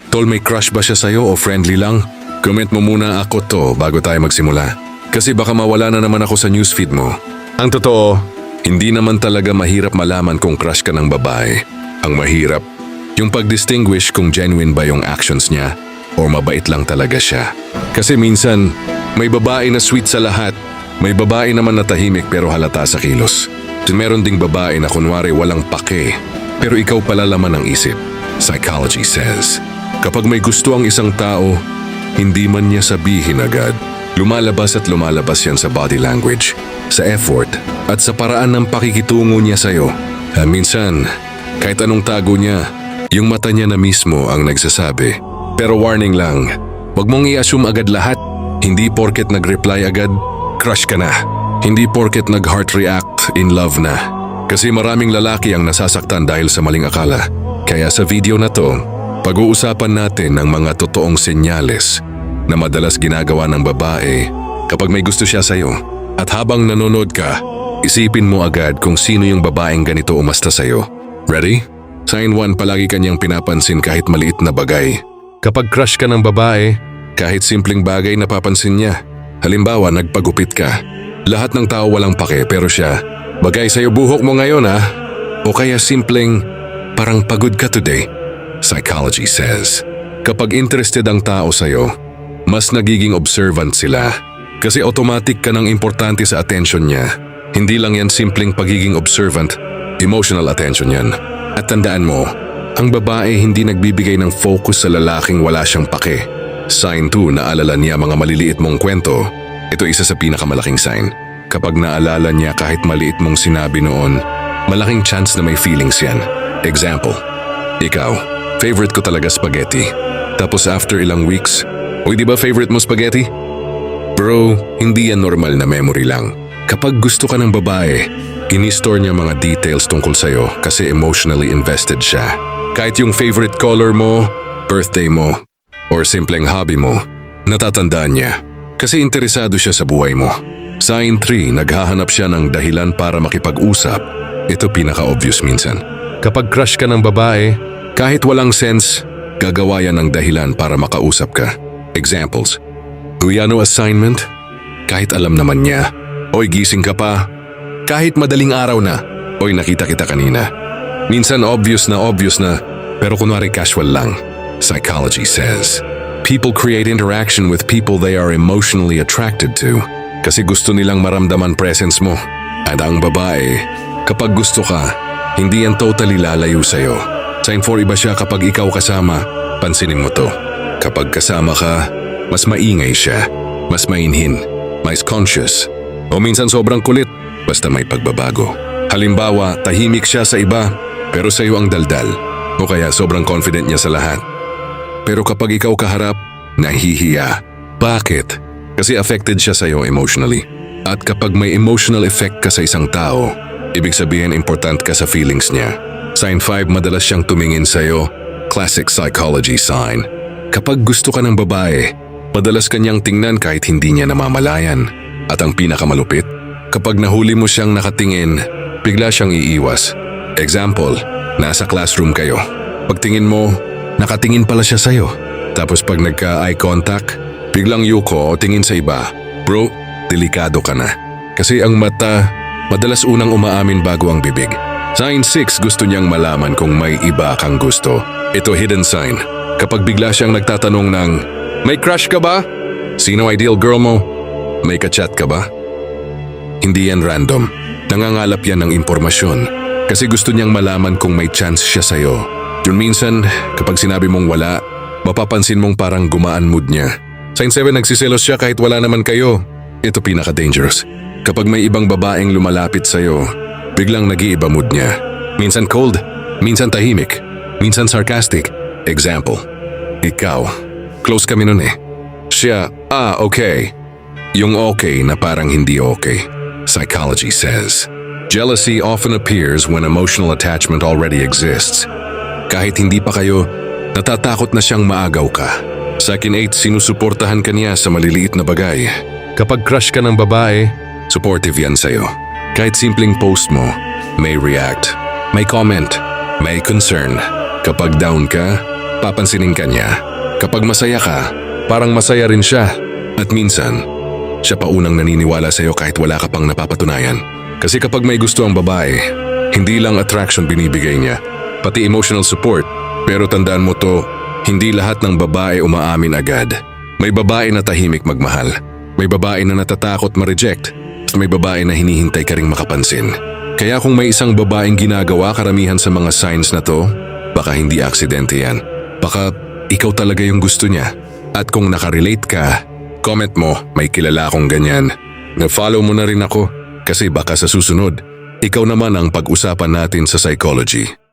Tol, may crush ba siya sa'yo o friendly lang? Comment mo muna ako to bago tayo magsimula. Kasi baka mawala na naman ako sa newsfeed mo. Ang totoo, hindi naman talaga mahirap malaman kung crush ka ng babae. Ang mahirap, yung pag-distinguish kung genuine ba yung actions niya o mabait lang talaga siya. Kasi minsan, may babae na sweet sa lahat. May babae naman na tahimik pero halata sa kilos. Meron ding babae na kunwari walang pake, pero ikaw pala laman ng isip. Psychology says, kapag may gusto ang isang tao, hindi man niya sabihin agad. Lumalabas at lumalabas yan sa body language, sa effort, at sa paraan ng pakikitungo niya sa'yo. Minsan, kahit anong tago niya, yung mata niya na mismo ang nagsasabi. Pero warning lang, wag mong i-assume agad lahat. Hindi porket nag-reply agad, crush ka na. Hindi porket nag-heart react, in love na. Kasi maraming lalaki ang nasasaktan dahil sa maling akala. Kaya sa video na to, pag-uusapan natin ang mga totoong senyales na madalas ginagawa ng babae kapag may gusto siya sa'yo. At habang nanonood ka, isipin mo agad kung sino yung babaeng ganito umasta sa'yo. Ready? Sign 1, palagi kanyang pinapansin kahit maliit na bagay. Kapag crush ka ng babae, kahit simpleng bagay napapansin niya. Halimbawa, nagpagupit ka. Lahat ng tao walang pake pero siya, bagay sa'yo buhok mo ngayon ha? O kaya simpleng, parang pagod ka today. Psychology says, kapag interested ang tao sa'yo, mas nagiging observant sila. Kasi automatic ka ng importante sa attention niya. Hindi lang yan simpleng pagiging observant, emotional attention yan. At tandaan mo, ang babae hindi nagbibigay ng focus sa lalaking wala siyang pake. Sign 2, naalala niya mga maliliit mong kwento. Ito isa sa pinakamalaking sign. Kapag naalala niya kahit maliit mong sinabi noon, malaking chance na may feelings yan. Example, ikaw, favorite ko talaga spaghetti. Tapos after ilang weeks, uy di ba favorite mo spaghetti? Bro, hindi yan normal na memory lang. Kapag gusto ka ng babae, ini-store niya mga details tungkol sa'yo kasi emotionally invested siya. Kahit yung favorite color mo, birthday mo, or simpleng hobby mo, natatandaan niya. Kasi interesado siya sa buhay mo. Sign 3, naghahanap siya ng dahilan para makipag-usap. Ito pinaka-obvious minsan. Kapag crush ka ng babae, kahit walang sense, gagawa yan ng dahilan para makausap ka. Examples, uy ano assignment? Kahit alam naman niya. Oy gising ka pa. Kahit madaling araw na. Oy nakita kita kanina. Minsan obvious na, pero kunwari casual lang. Psychology says, people create interaction with people they are emotionally attracted to kasi gusto nilang maramdaman presence mo. At ang babae, kapag gusto ka, hindi yan totally lalayo sa'yo. Sign 4, iba siya kapag ikaw kasama, pansinin mo to. Kapag kasama ka, mas maingay siya, mas mainhin, mas conscious, o minsan sobrang kulit, basta may pagbabago. Halimbawa, tahimik siya sa iba, pero sa'yo ang daldal, o kaya sobrang confident niya sa lahat. Pero kapag ikaw kaharap, nahihiya. Bakit? Kasi affected siya sa'yo emotionally. At kapag may emotional effect ka sa isang tao, ibig sabihin important ka sa feelings niya. Sign 5, madalas siyang tumingin sa'yo. Classic psychology sign. Kapag gusto ka ng babae, madalas kanyang tingnan kahit hindi niya namamalayan. At ang pinakamalupit, kapag nahuli mo siyang nakatingin, bigla siyang iiwas. Example, nasa classroom kayo. Pagtingin mo, nakatingin pala siya sa'yo. Tapos pag nagka-eye contact, biglang yuko o tingin sa iba. Bro, delikado ka na. Kasi ang mata, madalas unang umaamin bago ang bibig. Sign 6, gusto niyang malaman kung may iba kang gusto. Ito hidden sign. Kapag bigla siyang nagtatanong ng, may crush ka ba? Sino ideal girl mo? May ka-chat ka ba? Hindi yan random. Nangangalap yan ng impormasyon. Kasi gusto niyang malaman kung may chance siya sa'yo. Yun minsan, kapag sinabi mong wala, mapapansin mong parang gumaan mood niya. Sign 7, nagsiselos siya kahit wala naman kayo. Ito pinaka-dangerous. Kapag may ibang babaeng lumalapit sa'yo, biglang nag-iiba mood niya. Minsan cold, minsan tahimik, minsan sarcastic. Example, ikaw, close kami nun eh. Siya, okay. Yung okay na parang hindi okay. Psychology says, jealousy often appears when emotional attachment already exists. Kahit hindi pa kayo, natatakot na siyang maagaw ka. Second 8, sinusuportahan ka niya sa maliliit na bagay. Kapag crush ka ng babae, supportive yan sa'yo. Kahit simpleng post mo, may react, may comment, may concern. Kapag down ka, papansinin ka niya. Kapag masaya ka, parang masaya rin siya. At minsan, siya pa unang naniniwala sa'yo kahit wala ka pang napapatunayan. Kasi kapag may gusto ang babae, hindi lang attraction binibigay niya, pati emotional support. Pero tandaan mo to, hindi lahat ng babae umaamin agad. May babae na tahimik magmahal. May babae na natatakot ma-reject. At may babae na hinihintay ka ring makapansin. Kaya kung may isang babaeng ginagawa karamihan sa mga signs na to, baka hindi aksidente yan. Baka ikaw talaga yung gusto niya. At kung nakarelate ka, comment mo, may kilala akong ganyan. Na-follow mo na rin ako kasi baka sa susunod, ikaw naman ang pag-usapan natin sa psychology.